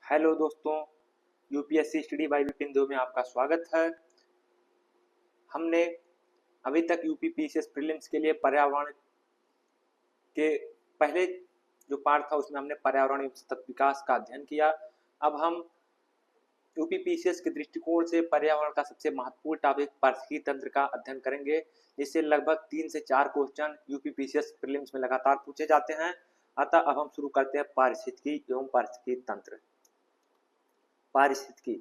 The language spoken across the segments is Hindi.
हेलो दोस्तों, यूपीएससी स्टडी बाय विपिन दो में आपका स्वागत है। हमने अभी तक यूपी पीसीएस प्रीलिम्स के लिए पर्यावरण के पहले जो पार्ट था उसमें हमने पर्यावरण एवं सतत विकास का अध्ययन किया। अब हम यूपी पीसीएस के दृष्टिकोण से पर्यावरण का सबसे महत्वपूर्ण टॉपिक पारिस्थितिकी तंत्र का अध्ययन करेंगे, जिससे लगभग 3 से 4 क्वेश्चन यूपी पीसीएस प्रीलिम्स में लगातार पूछे जाते हैं। अतः अब हम शुरू करते हैं पारिस्थितिकी एवं पारिस्थितिकी तंत्र। पारिस्थितिकी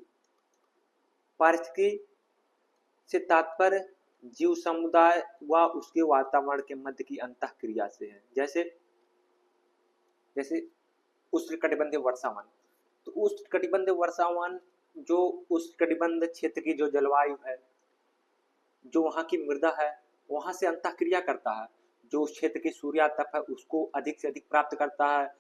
पारिस्थितिकी से तात्पर्य जीव समुदाय व उसके वातावरण के मध्य की अंतःक्रिया से है। जैसे जैसे उष्णकटिबंधीय वर्षावन, तो उष्णकटिबंधीय वर्षावन जो उष्णकटिबंध क्षेत्र की जो जलवायु है, जो वहाँ की मृदा है, वहाँ से अंतःक्रिया करता है। जो उस क्षेत्र की सूर्यातप है उसको अधिक से अधिक प्राप्त करता है,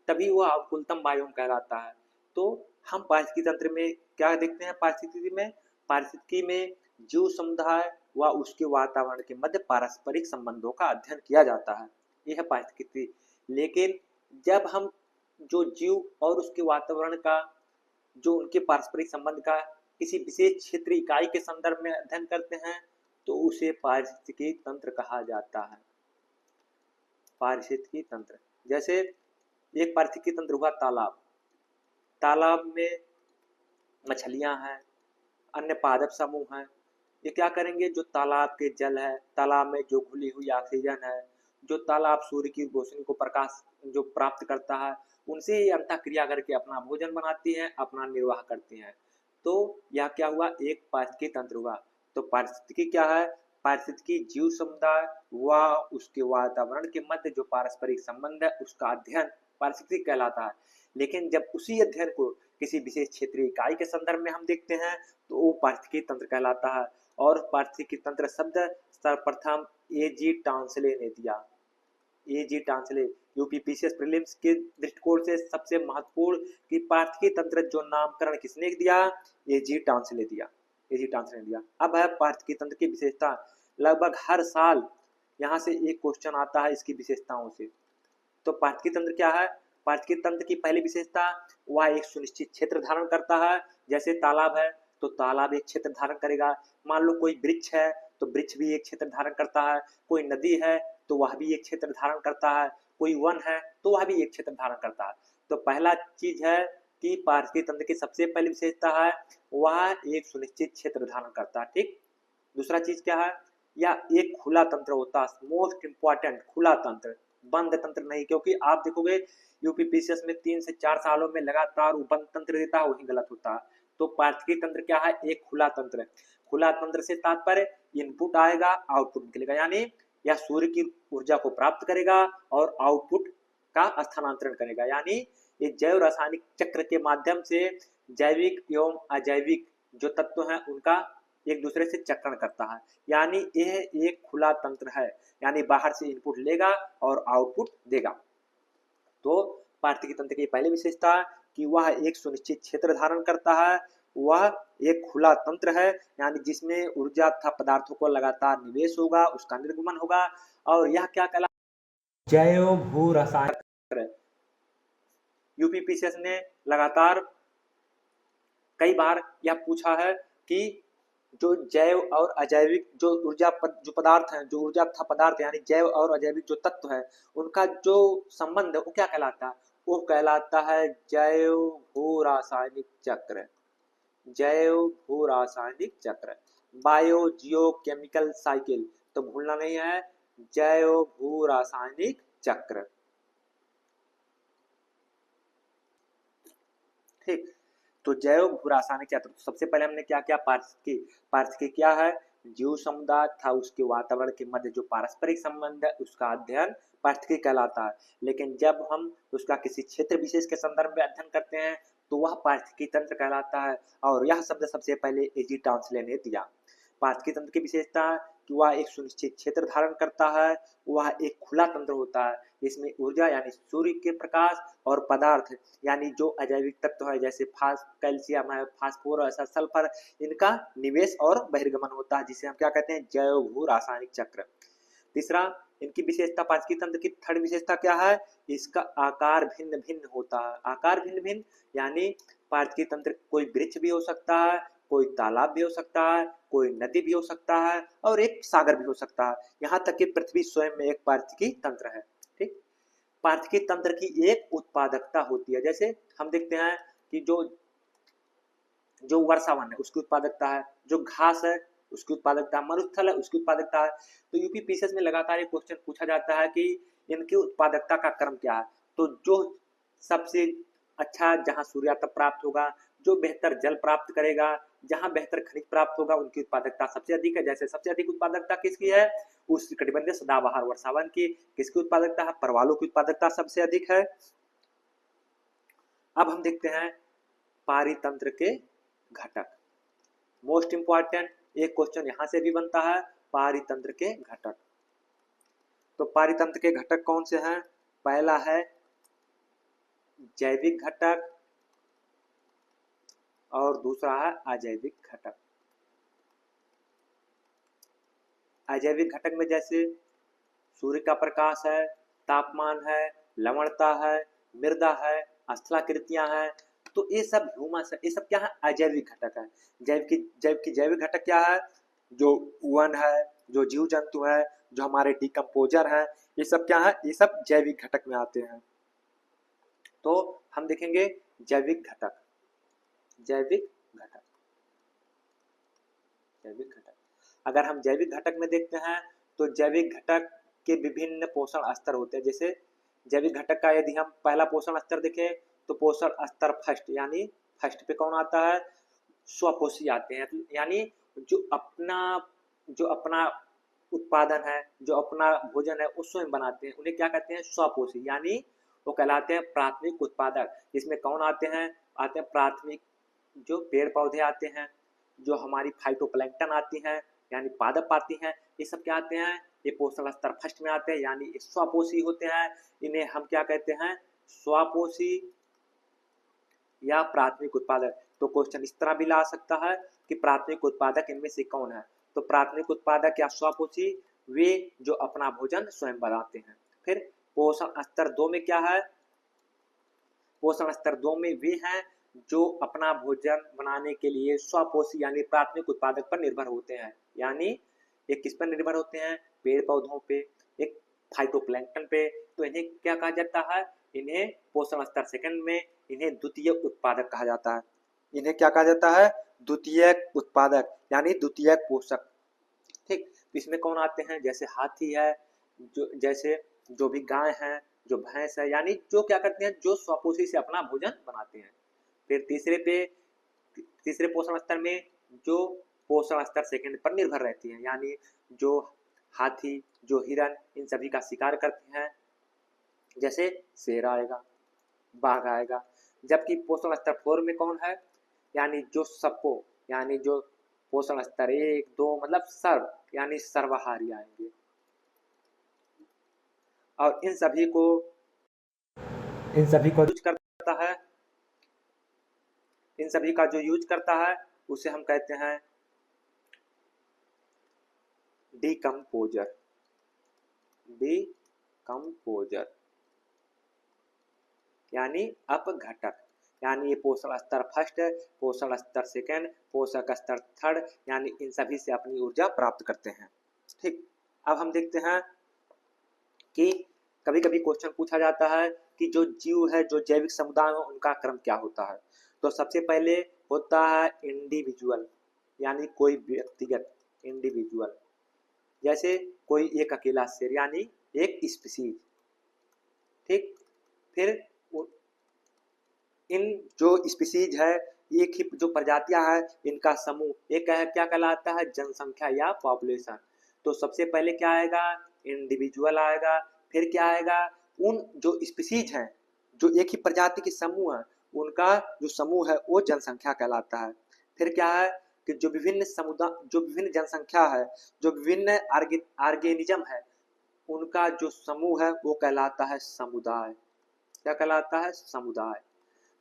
तभी वह अवकुलतम बायोम कहलाता है। तो हम पारिस्थितिकी तंत्र में क्या देखते हैं? पारिस्थितिकी में जीव समुदाय व उसके वातावरण के मध्य पारस्परिक संबंधों का अध्ययन किया जाता है। यह है पारिस्थितिकी। लेकिन जब हम जो जीव और उसके वातावरण का जो उनके पारस्परिक संबंध का किसी विशेष क्षेत्र इकाई के संदर्भ में अध्ययन करते हैं तो उसे पारिस्थितिकी तंत्र कहा जाता है। पारिस्थितिकी तंत्र जैसे एक पारिस्थितिकी तंत्र हुआ तालाब। तालाब में मछलियां हैं, अन्य पादप समूह हैं। ये क्या करेंगे? जो तालाब के जल है, तालाब में जो घुली हुई ऑक्सीजन है, जो तालाब सूर्य की रोशनी को प्रकाश जो प्राप्त करता है, उनसे ये अंतःक्रिया करके अपना भोजन बनाती हैं, अपना निर्वाह करती हैं। तो यह क्या हुआ? एक पारिस्थितिकी तंत्र हुआ। तो पारिस्थितिकी क्या है? पारिस्थितिकी जीव समुदाय व उसके वातावरण के मध्य जो पारस्परिक संबंध है उसका अध्ययन पारिस्थितिकी कहलाता है। लेकिन जब उसी अध्ययन को किसी विशेष क्षेत्रीय इकाई के संदर्भ में हम देखते हैं तो वो पारिस्थितिकी तंत्र कहलाता है। और पारिस्थितिकी तंत्र शब्द सर्वप्रथम ए.जी. टॉन्सले ने दिया। AG. Tansley UP PCS prelims के दृष्टिकोण से सबसे महत्वपूर्ण कि पारिस्थितिकी तंत्र जो नामकरण किसने दिया? ए.जी. टॉन्सले दिया। ए.जी. टॉन्सले ने दिया। अब है पारिस्थितिकी तंत्र की विशेषता। लगभग हर साल यहाँ से एक क्वेश्चन आता है इसकी विशेषताओं से। तो पारिस्थितिकी तंत्र क्या है? पारिस्थितिकी तंत्र की पहली विशेषता, वह एक सुनिश्चित क्षेत्र धारण करता है। जैसे तालाब है तो तालाब एक क्षेत्र धारण करेगा। मान लो कोई वृक्ष है तो वृक्ष भी एक क्षेत्र धारण करता है। कोई नदी है तो वह भी एक क्षेत्र धारण करता है। कोई वन है तो वह भी एक क्षेत्र धारण करता है। तो पहला चीज है कि पारिस्थितिकी तंत्र की सबसे पहली विशेषता है वह एक सुनिश्चित क्षेत्र धारण करता है। ठीक। दूसरा चीज क्या है? या एक खुला तंत्र होता है। मोस्ट इंपॉर्टेंट, खुला तंत्र, बंद तंत्र नहीं। क्योंकि आप देखोगे यूपी पीसीएस में 3 से 4 सालों में लगातार बंद तंत्र देता है, वही गलत होता है। तो पारिस्थितिकी तंत्र क्या है? एक खुला तंत्र है। खुला तंत्र से तात्पर्य इनपुट आएगा, आउटपुट निकलेगा। यानी यह सूर्य की ऊर्जा को प्राप्त करेगा और आउटपुट का स्थानांतरण करेगा। यानी ये जैव रासायनिक चक्र के माध्यम से जैविक एवं अजैविक जो तत्व हैं उनका एक दूसरे से चक्रण करता है। यानी यह एक खुला तंत्र है। यानी बाहर से इनपुट लेगा और आउटपुट देगा। तो पारिस्थितिकी तंत्र की पहली विशेषता कि वह एक सुनिश्चित क्षेत्र धारण करता है। वह एक खुला तंत्र है, यानी जिसमें ऊर्जा तथा पदार्थों को लगातार निवेश होगा, उसका निर्गमन होगा। और यह क्या कहलाता है? जैव भू रासायनिक। यूपी पीसीएस ने लगातार कई बार यह पूछा है कि जो जैव और अजैविक जो ऊर्जा जो पदार्थ हैं, जो ऊर्जा तथा पदार्थ यानी जैव और अजैविक जो तत्व है उनका जो संबंध है वो क्या कहलाता है? वो कहलाता है जैव भू रासायनिक चक्र। जैव भू रासायनिक चक्र, बायो जियो केमिकल साइकिल। तो भूलना नहीं है, जैव भू रासायनिक चक्र। ठीक। तो जैव भू रासायनिक चक्र, तो सबसे पहले हमने क्या किया? पारिस्थितिकी क्या है? जीव समुदाय था उसके वातावरण के मध्य जो पारस्परिक संबंध है उसका अध्ययन पारिस्थितिकी कहलाता है। लेकिन जब हम उसका किसी क्षेत्र विशेष के संदर्भ में अध्ययन करते हैं तो वह पारिस्थितिकी तंत्र कहलाता है। और यह शब्द सबसे पहले ए.जी. टॉन्सले ने दिया। पारिस्थितिकी तंत्र की विशेषता कि वह एक सुनिश्चित क्षेत्र धारण करता है। वह एक खुला तंत्र होता है। इसमें ऊर्जा यानी सूर्य के प्रकाश और पदार्थ यानी जो अजैविक तत्व है जैसे कैल्शियम है, फास्फोरस है, सल्फर, इनका निवेश और बहिर्गमन होता है, जिसे हम क्या कहते हैं? जैव भू रासायनिक चक्र। तीसरा, इनकी विशेषता, पारिस्थितिकी तंत्र की थर्ड विशेषता क्या है? इसका आकार भिन्न भिन्न होता है। आकार भिन्न भिन्न यानी पारिस्थितिक तंत्र कोई वृक्ष भी हो सकता है, कोई तालाब भी हो सकता है, कोई नदी भी हो सकता है और एक सागर भी हो सकता है। यहाँ तक कि पृथ्वी स्वयं में एक पारिस्थितिकी तंत्र है। ठीक, पारिस्थितिकी तंत्र की एक उत्पादकता होती है। जैसे हम देखते हैं कि जो जो वर्षावन है उसकी उत्पादकता है, जो घास है उसकी उत्पादकता है, मरुस्थल है उसकी उत्पादकता है। तो यूपी पीसीएस में लगातार ये क्वेश्चन पूछा जाता है कि इनकी उत्पादकता का क्रम क्या है। तो जो सबसे अच्छा जहाँ सूर्यातप प्राप्त होगा, जो बेहतर जल प्राप्त करेगा, जहाँ बेहतर खनिज प्राप्त होगा, उनकी उत्पादकता सबसे अधिक है। जैसे सबसे अधिक उत्पादकता किसकी है? उष्णकटिबंधीय सदाबहार वर्षावन की। किसकी उत्पादकता है? परवालों की उत्पादकता सबसे अधिक है। अब हम देखते हैं पारितंत्र के घटक। मोस्ट इंपॉर्टेंट एक क्वेश्चन यहां से भी बनता है, पारितंत्र के घटक। तो पारितंत्र के घटक कौन से हैं? पहला है जैविक घटक और दूसरा है अजैविक घटक। अजैविक घटक में जैसे सूर्य का प्रकाश है, तापमान है, लवणता है, मृदा है, स्थलाकृतियां हैं। तो ये सब ह्यूमस है, ये सब क्या है? अजैविक घटक है। जैविक घटक क्या है? जो वन है, जो जीव जंतु है, जो हमारे डिकम्पोजर है, ये सब क्या है? ये सब जैविक घटक में आते हैं। तो हम देखेंगे जैविक घटक। जैविक घटक, जैविक घटक अगर हम जैविक घटक में देखते हैं तो जैविक घटक के विभिन्न पोषण स्तर होते हैं। जैसे जैविक घटक का यदि हम पहला पोषण स्तर देखें तो पोषण स्तर फर्स्ट, यानी फर्स्ट पे कौन आता है? स्वपोषी आते हैं। यानी जो अपना उत्पादन है, जो अपना भोजन है, वो स्वयं बनाते हैं, उन्हें क्या कहते हैं? स्वपोषी। यानी वो कहलाते हैं प्राथमिक उत्पादक। इसमें कौन आते हैं? आते हैं प्राथमिक जो पेड़ पौधे आते हैं, जो हमारी फाइटोप्लैंक्टन आती हैं, यानी पादप आती हैं, ये सब क्या आते हैं? ये पोषण स्तर फर्स्ट में आते हैं, यानी स्वपोषी होते हैं। इन्हें हम क्या कहते हैं? स्वपोषी या प्राथमिक उत्पादक। तो क्वेश्चन इस तरह भी ला सकता है कि प्राथमिक उत्पादक इनमें से कौन है? तो प्राथमिक उत्पादक या स्वपोषी वे जो अपना भोजन स्वयं बनाते हैं। फिर पोषण स्तर 2 में क्या है? पोषण स्तर 2 में वे हैं जो अपना भोजन बनाने के लिए स्वपोषी यानी प्राथमिक उत्पादक पर निर्भर होते हैं। यानी ये किस पर निर्भर होते हैं? पेड़ पौधों पे, एक फाइटोप्लैंक्टन पे। तो इन्हें क्या कहा जाता है? इन्हें पोषण स्तर सेकंड में इन्हें द्वितीय उत्पादक कहा जाता है। इन्हें क्या कहा जाता है? द्वितीयक उत्पादक यानी द्वितीयक पोषक। ठीक, तो इसमें कौन आते हैं? जैसे हाथी है, जैसे जो भी गाय है, जो भैंस है, यानी जो क्या करते हैं? जो स्वपोषी से अपना भोजन बनाते हैं। फिर तीसरे पोषण स्तर में जो पोषण स्तर सेकंड पर निर्भर रहती है, यानी जो हाथी, जो हिरन, इन सभी का शिकार करते हैं। जैसे शेर आएगा, बाघ आएगा। जबकि पोषण स्तर 4 में कौन है? यानी जो सबको, यानी जो पोषण स्तर 1, 2 मतलब सर्व, यानी सर्वाहारी आएंगे। और इन सभी को यूज करता है, इन सभी का जो यूज करता है उसे हम कहते हैं डिकम्पोजर। डिकम्पोजर यानी अपघटक। यानी ये पोषण स्तर फर्स्ट, पोषण स्तर सेकंड, पोषक स्तर थर्ड, यानी इन सभी से अपनी ऊर्जा प्राप्त करते हैं। ठीक, अब हम देखते हैं कि कभी कभी क्वेश्चन पूछा जाता है कि जो जीव है, जो जैविक समुदाय है, उनका क्रम क्या होता है। तो सबसे पहले होता है इंडिविजुअल, यानी कोई व्यक्तिगत, इंडिविजुअल। जैसे कोई एक अकेला शेर, यानी एक स्पीसीज। ठीक, फिर इन जो स्पीसीज है, एक ही जो प्रजातियां है, इनका समूह, एक क्या कहलाता है? जनसंख्या या पॉपुलेशन। तो सबसे पहले क्या आएगा? इंडिविजुअल आएगा। फिर क्या आएगा? उन जो स्पीसीज हैं, जो एक ही प्रजाति के समूह है, उनका जो समूह है वो जनसंख्या कहलाता है। फिर क्या है कि जो विभिन्न जनसंख्या है, जो विभिन्न ऑर्गेनिज्म है, उनका जो समूह है वो कहलाता है समुदाय। क्या कहलाता है? समुदाय।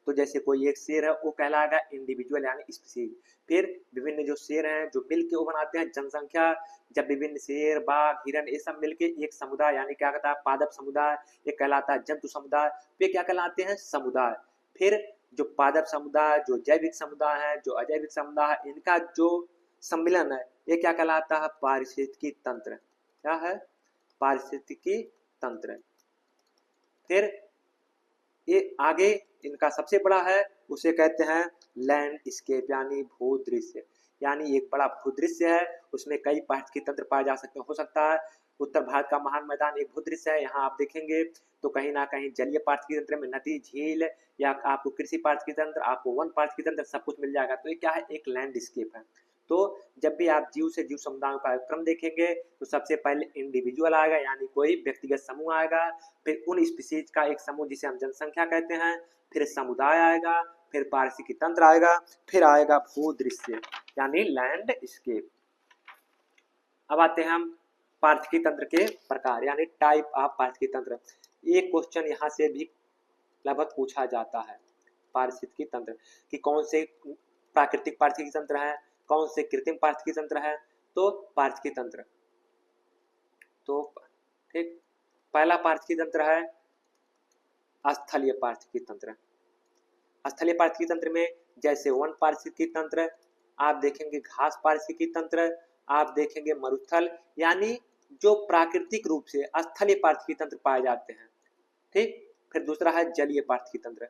तो जैसे कोई एक शेर है वो कहलाएगा इंडिविजुअल यानी स्पीसीज। फिर विभिन्न जो शेर हैं जो मिलके वो बनाते हैं जनसंख्या। जब विभिन्न शेर, बाघ, हिरन ये सब मिलके एक समुदाय यानी क्या कहता है? पादप समुदाय, ये कहलाता है जंतु समुदाय। वे क्या कहलाते हैं? समुदाय। फिर जो पादप समुदाय, जो जैविक समुदाय है, जो अजैविक समुदाय है, इनका जो सम्मिलन है ये क्या कहलाता है? पारिस्थितिकी तंत्र। क्या है? पारिस्थितिकी तंत्र। फिर ये आगे इनका सबसे बड़ा है, उसे कहते हैं लैंडस्केप यानी भूदृश्य। यानी एक बड़ा भूदृश्य है, उसमें कई पारिस्थितिकी तंत्र पाए जा सकते हैं। हो सकता है उत्तर भारत का महान मैदान एक भूदृश्य है, यहाँ आप देखेंगे तो कहीं ना कहीं जलीय पारिस्थितिकी तंत्र में नदी, झील, या आपको कृषि पारिस्थितिकी तंत्र, आपको वन पारिस्थितिकी तंत्र, सब कुछ मिल जाएगा। तो ये क्या है? एक लैंडस्केप है। तो जब भी आप जीव से जीव समुदायों का क्रम देखेंगे तो सबसे पहले इंडिविजुअल आएगा, यानी कोई व्यक्तिगत समूह आएगा, फिर उन स्पीसीज का एक समूह जिसे हम जनसंख्या कहते हैं, फिर समुदाय आएगा, फिर पारिस्थितिकी तंत्र आएगा, फिर आएगा भूदृश्य यानी लैंडस्केप। अब आते हैं हम पारिस्थितिकी तंत्र के प्रकार यानी टाइप ऑफ पारिस्थितिकी तंत्र। एक क्वेश्चन यहाँ से भी लगभग पूछा जाता है पारिस्थितिकी तंत्र कि कौन से प्राकृतिक पारिस्थितिकी तंत्र है, कौन से कृत्रिम पारिस्थितिकी तंत्र है। तो पारिस्थितिकी तंत्र, तो ठीक, पहला पारिस्थितिकी तंत्र है स्थलीय पारिस्थितिकी तंत्र। स्थलीय पारिस्थितिकी तंत्र में जैसे वन पारिस्थितिकी तंत्र, आप देखेंगे घास पारिस्थितिकी तंत्र, आप देखेंगे मरुस्थल, यानी जो प्राकृतिक रूप से स्थलीय पारिस्थितिकी तंत्र पाए जाते हैं। ठीक, फिर दूसरा है जलीय पारिस्थितिकी तंत्र।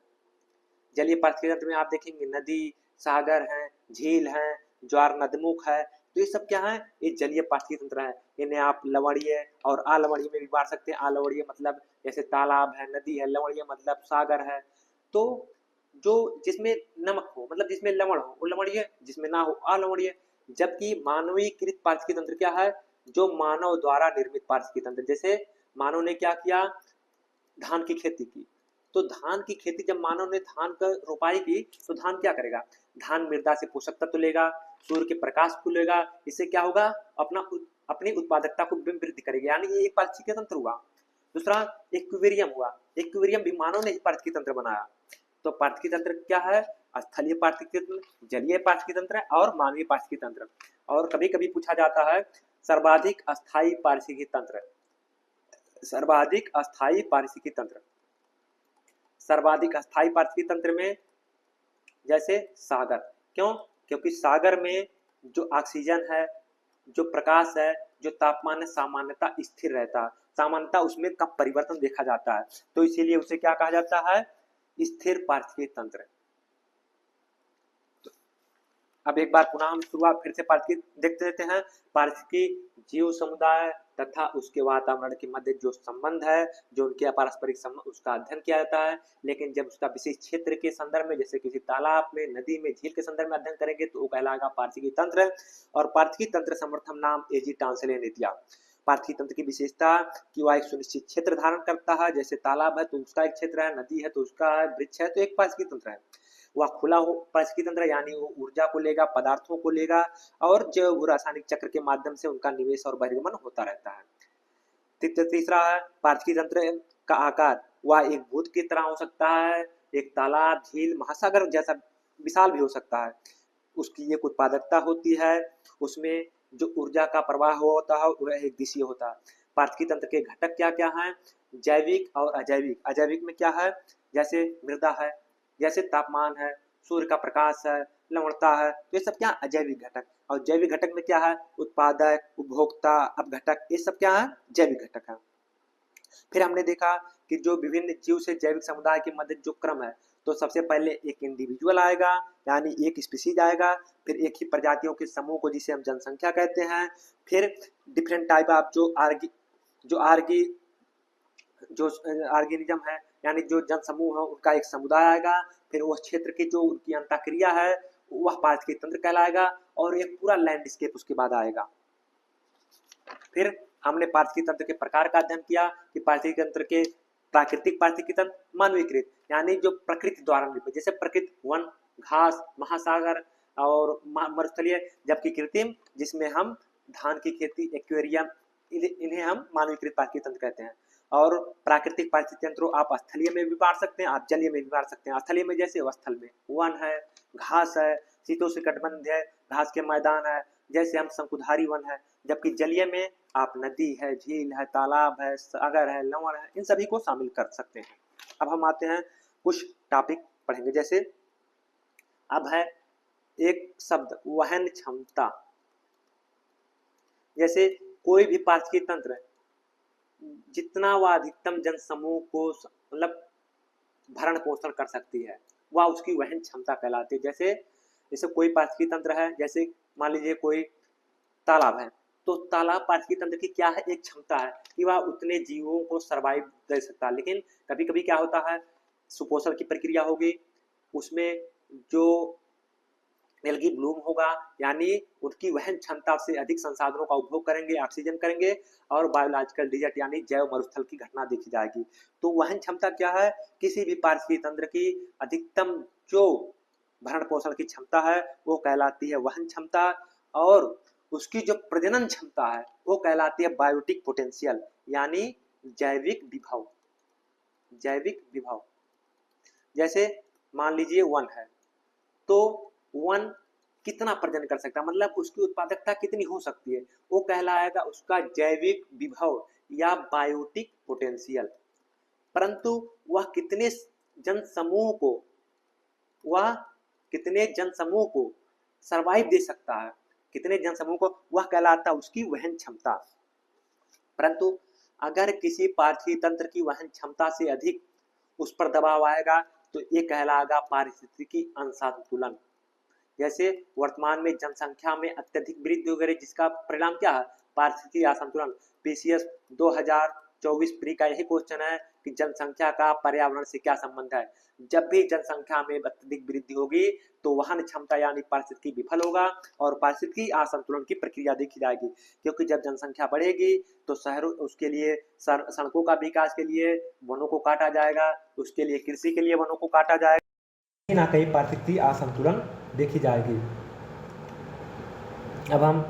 जलीय पारिस्थितिकी तंत्र में आप देखेंगे नदी, सागर हैं, झील हैं, ज्वार नदमुख है, तो ये सब क्या है? ये जलीय पारिस्थितिकी तंत्र है। इन्हें आप लवणीय और अलवणीय में भी बांट सकते हैं। अलवणीय मतलब जैसे तालाब है, नदी है, लवणीय मतलब सागर है। तो जो जिसमें नमक हो मतलब जिसमें लवण हो वो लवणीय, जिसमें ना हो अलवणीय। जबकि मानवीकृत पारिस्थितिकी तंत्र क्या है? जो मानव द्वारा निर्मित पारिस्थितिकी तंत्र। जैसे मानव ने क्या किया? धान की खेती की, तो धान की खेती जब मानव ने धान का रोपाई की तो धान क्या करेगा? धान मृदा से पोषक तत्व लेगा, सूर्य के प्रकाश को लेगा, इससे क्या होगा? अपनी उत्पादकता को वृद्धि करेगा, यानी ये एक पारिस्थितिकी तंत्र हुआ। दूसरा एक्वेरियम हुआ, एक्वेरियम भी मानव ने ही पारिस्थितिकी तंत्र बनाया। तो पारिस्थितिकी तंत्र क्या है? स्थलीय पारिस्थितिकी तंत्र, जलीय पारिस्थितिकी तंत्र और मानवीय पारिस्थितिकी तंत्र। और कभी कभी पूछा जाता है सर्वाधिक अस्थायी पारिस्थितिकी तंत्र। सर्वाधिक अस्थायी पारिस्थितिकी तंत्र, सर्वाधिक अस्थायी पारिस्थितिकी तंत्र में जैसे सागर। क्यों? क्योंकि सागर में जो ऑक्सीजन है, जो प्रकाश है, जो तापमान है, सामान्यतः स्थिर रहता है, सामान्यतः उसमें कम परिवर्तन देखा जाता है, तो इसीलिए उसे क्या कहा जाता है? स्थिर पारिस्थितिकी तंत्र। अब एक बार पुनः हम शुरुआत फिर से पारिस्थितिकी देखते रहते हैं। पारिस्थितिकी जीव समुदाय तथा उसके वातावरण के मध्य जो संबंध है, जो उनके पारस्परिक संबंध, उसका अध्ययन किया जाता है। लेकिन जब उसका विशेष क्षेत्र के संदर्भ में, जैसे किसी तालाब में, नदी में, झील के संदर्भ में अध्ययन करेंगे तो वो कहलाएगा पारिस्थितिकी तंत्र। और पारिस्थितिकी तंत्र समर्थन नाम एजी टांसलेनितिया। पारिस्थितिकी तंत्र की विशेषता कि वह एक सुनिश्चित क्षेत्र धारण करता है, जैसे तालाब है तो उसका एक क्षेत्र है, नदी है तो उसका है, वृक्ष है तो एक पारिस्थितिकी तंत्र है। वह खुला हो पारिस्थितिकी तंत्र, यानी वो ऊर्जा को लेगा, पदार्थों को लेगा और जैव रासायनिक चक्र के माध्यम से उनका निवेश और बहिर्गमन होता रहता है। तीसरा है पारिस्थितिकी तंत्र का आकार, वह एक भूत की तरह हो सकता है, एक तालाब, झील, महासागर जैसा विशाल भी हो सकता है। उसकी एक उत्पादकता होती है, उसमें जो ऊर्जा का प्रवाह होता है वह एक दिशीय होता है। पारिस्थितिकी तंत्र के घटक क्या क्या हैं? जैविक और अजैविक। अजैविक में क्या है? जैसे मृदा है, जैसे तापमान है, सूर्य का प्रकाश है, लवणता है, तो ये सब क्या? अजैविक घटक। और जैविक घटक में क्या है? उत्पादक, उपभोक्ता, अपघटक, ये सब क्या है? जैविक घटक है। फिर हमने देखा कि जो विभिन्न जीव से जैविक समुदाय के मध्य जो क्रम है, तो सबसे पहले एक इंडिविजुअल आएगा, यानी एक स्पीसीज आएगा, फिर एक ही प्रजातियों के समूह को जिसे हम जनसंख्या कहते हैं, फिर डिफरेंट टाइप ऑफ जो ऑर्गेनिज्म है, यानी जो जन समूह है उनका एक समुदाय आएगा, फिर उस क्षेत्र की जो उनकी अंतःक्रिया है वह पारिस्थितिकी तंत्र कहलाएगा, और एक पूरा लैंडस्केप उसके बाद आएगा। फिर हमने पारिस्थितिकी तंत्र के प्रकार का अध्ययन किया कि पारिस्थितिकी तंत्र के प्राकृतिक पारिस्थितिकी तंत्र, मानवीकृत यानी जो प्रकृति द्वारा निर्मित, जैसे प्रकृति वन, घास, महासागर और मरुस्थलीय, जबकि कृत्रिम जिसमें हम धान की खेती, एक्वेरियम, इन्हें हम मानवीकृत पारिस्थितिकी तंत्र कहते हैं। और प्राकृतिक पारिस्थितिकी तंत्र आप स्थलीय में भी बांट सकते हैं, आप जलीय में भी बांट सकते हैं। स्थलीय में जैसे स्थल में वन है, घास है, शीतोष्णकटिबंध है, घास के मैदान है, जैसे हम शंकुधारी वन है। जबकि जलीय में आप नदी है, झील है, तालाब है, सागर है, लवण है, इन सभी को शामिल कर सकते हैं। अब हम आते हैं कुछ टॉपिक पढ़ेंगे। जैसे अब है एक शब्द वहन क्षमता। जैसे कोई भी पारिस्थितिकी तंत्र जितना वह अधिकतम जनसमूह को मतलब भरण पोषण कर सकती है वह उसकी वहन क्षमता कहलाती है। जैसे जैसे कोई पारिस्थितिकी तंत्र है, जैसे मान लीजिए कोई तालाब है, तो तालाब पारिस्थितिकी तंत्र की क्या है, एक क्षमता है कि वह उतने जीवों को सर्वाइव दे सकता है। लेकिन कभी कभी क्या होता है, सुपोषण की प्रक्रिया होगी, उसमें जो एल्गी ब्लूम होगा, यानी उनकी वहन क्षमता से अधिक संसाधनों का उपभोग करेंगे, ऑक्सीजन करेंगे और बायोलॉजिकल डिजर्ट यानी जैव मरुस्थल की घटना देखी जाएगी। तो वहन क्षमता क्या है, किसी भी पारिस्थितिकी तंत्र की अधिकतम जो भरण पोषण की क्षमता है वो कहलाती है वहन क्षमता, और उसकी जो प्रजनन क्षमता है वो कहलाती है बायोटिक पोटेंशियल यानी जैविक विभव। जैविक विभव जैसे मान लीजिए वन है, तो वन कितना प्रजनन कर सकता है, मतलब उसकी उत्पादकता कितनी हो सकती है, वो कहलाएगा उसका जैविक विभव या बायोटिक पोटेंशियल। परंतु वह कितने जनसमूह को सर्वाइव दे सकता है, कितने जनसमूह को, वह कहलाता है उसकी वहन क्षमता। परंतु अगर किसी पारिस्थितिकी तंत्र की वहन क्षमता से अधिक उस पर दबाव आएगा तो ये कहलाएगा पारिस्थितिकी असंतुलन। जैसे वर्तमान में जनसंख्या में अत्यधिक वृद्धि वगैरह, जिसका परिणाम क्या है, पारिस्थितिकी असंतुलन। पीसीएस 2024 प्री का यही क्वेश्चन है कि जनसंख्या का पर्यावरण से क्या संबंध है। जब भी जनसंख्या में अत्यधिक वृद्धि होगी तो वहन क्षमता यानी पारिस्थितिकी विफल होगा और पारिस्थितिकी असंतुलन की प्रक्रिया देखी जाएगी। क्योंकि जब जनसंख्या बढ़ेगी तो शहरों उसके लिए सड़कों का विकास के लिए वनों को काटा जाएगा, उसके लिए कृषि के लिए वनों को काटा जाएगा, कहीं ना कहीं पारिस्थितिकी असंतुलन देखी जाएगी। अब हम